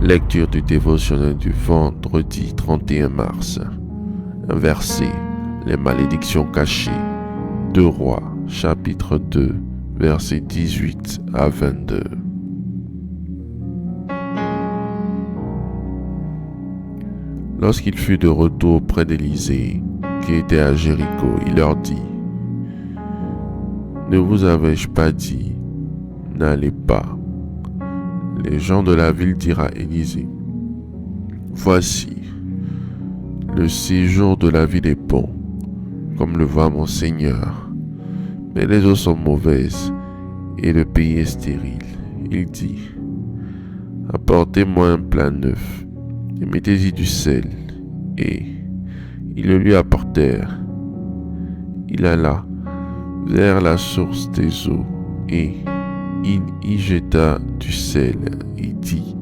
Lecture du dévotionnel du vendredi 31 mars. Un verset, les malédictions cachées. 2 Rois, chapitre 2, versets 18 à 22. Lorsqu'il fut de retour près d'Élisée, qui était à Jéricho, il leur dit: Ne vous avais-je pas dit, n'allez pas? Les gens de la ville dirent à Élisée: Voici, le séjour de la ville est bon, comme le voit mon Seigneur, mais les eaux sont mauvaises et le pays est stérile. Il dit: Apportez-moi un plat neuf et mettez-y du sel. Et ils le lui apportèrent. Il alla vers la source des eaux et il y jeta du sel et dit: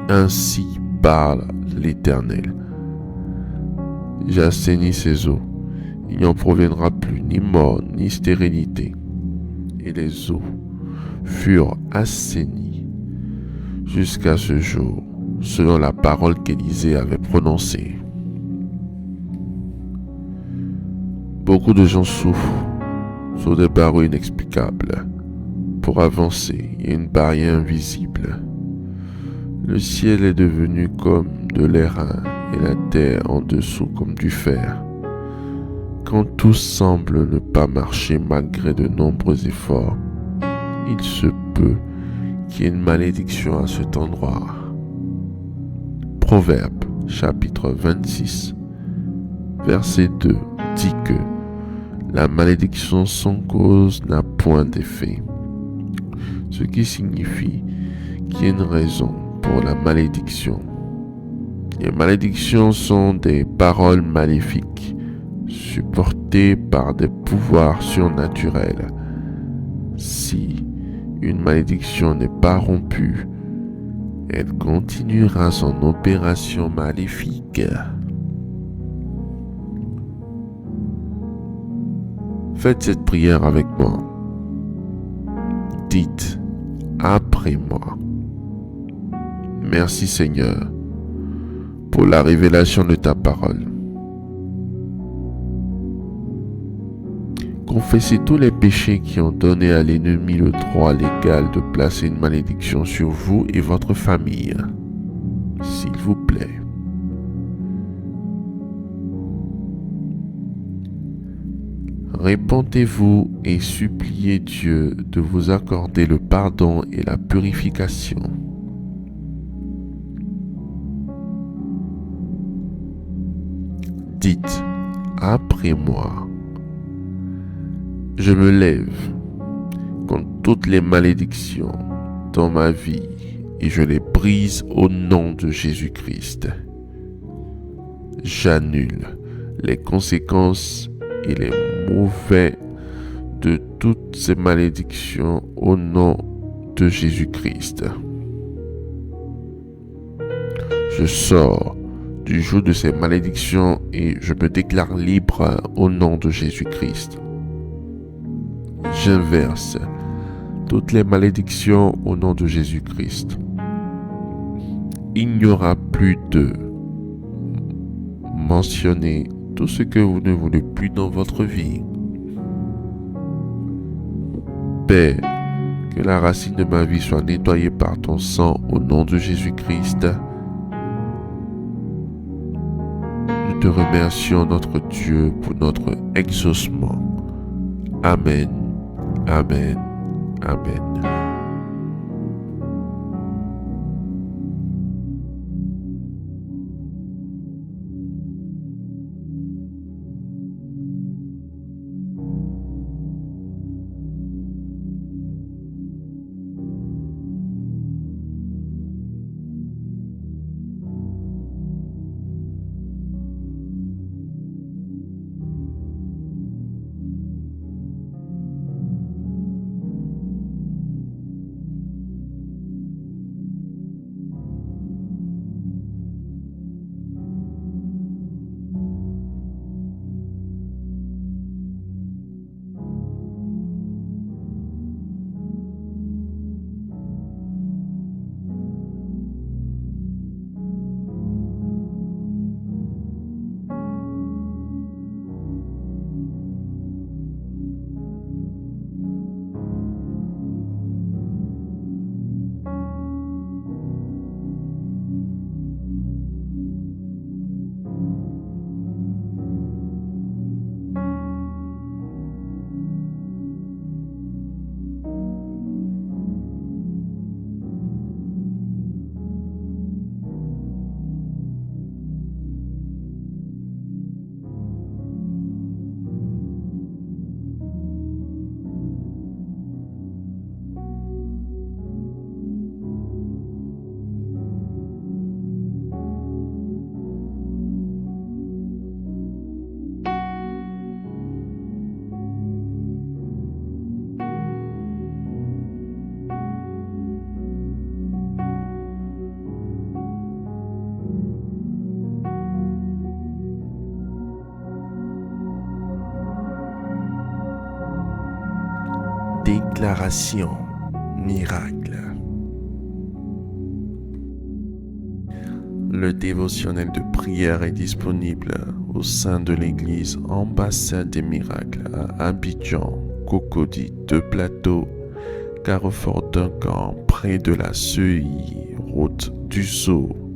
Ainsi parle l'Éternel. J'assainis ces eaux. Il n'y en proviendra plus ni mort ni stérilité. Et les eaux furent assainies jusqu'à ce jour, selon la parole qu'Élisée avait prononcée. Beaucoup de gens souffrent sur des barreaux inexplicables. Pour avancer, il y a une barrière invisible. Le ciel est devenu comme de l'airain et la terre en dessous comme du fer. Quand tout semble ne pas marcher malgré de nombreux efforts, il se peut qu'il y ait une malédiction à cet endroit. Proverbe chapitre 26, verset 2 dit que la malédiction sans cause n'a point d'effet, ce qui signifie qu'il y a une raison pour la malédiction. Les malédictions sont des paroles maléfiques supportées par des pouvoirs surnaturels. Si une malédiction n'est pas rompue, elle continuera son opération maléfique. Faites cette prière avec moi. Dites après moi: Merci Seigneur pour la révélation de ta parole. Confessez tous les péchés qui ont donné à l'ennemi le droit légal de placer une malédiction sur vous et votre famille. S'il vous plaît. Répentez-vous et suppliez Dieu de vous accorder le pardon et la purification. Dites après moi: Je me lève contre toutes les malédictions dans ma vie et je les brise au nom de Jésus-Christ. J'annule les conséquences et les mauvais de toutes ces malédictions au nom de Jésus-Christ. Je sors du joug de ces malédictions et je me déclare libre au nom de Jésus-Christ. J'inverse toutes les malédictions au nom de Jésus-Christ. Il n'y aura plus de mentionner tout ce que vous ne voulez plus dans votre vie. Père, que la racine de ma vie soit nettoyée par ton sang au nom de Jésus-Christ. Nous te remercions, notre Dieu, pour notre exaucement. Amen, amen, amen. Déclaration miracle. Le dévotionnel de prière est disponible au sein de l'église Ambassade des Miracles à Abidjan, Cocody, Deux Plateaux, Carrefour Duncan, près de la CEI, route du Sceau.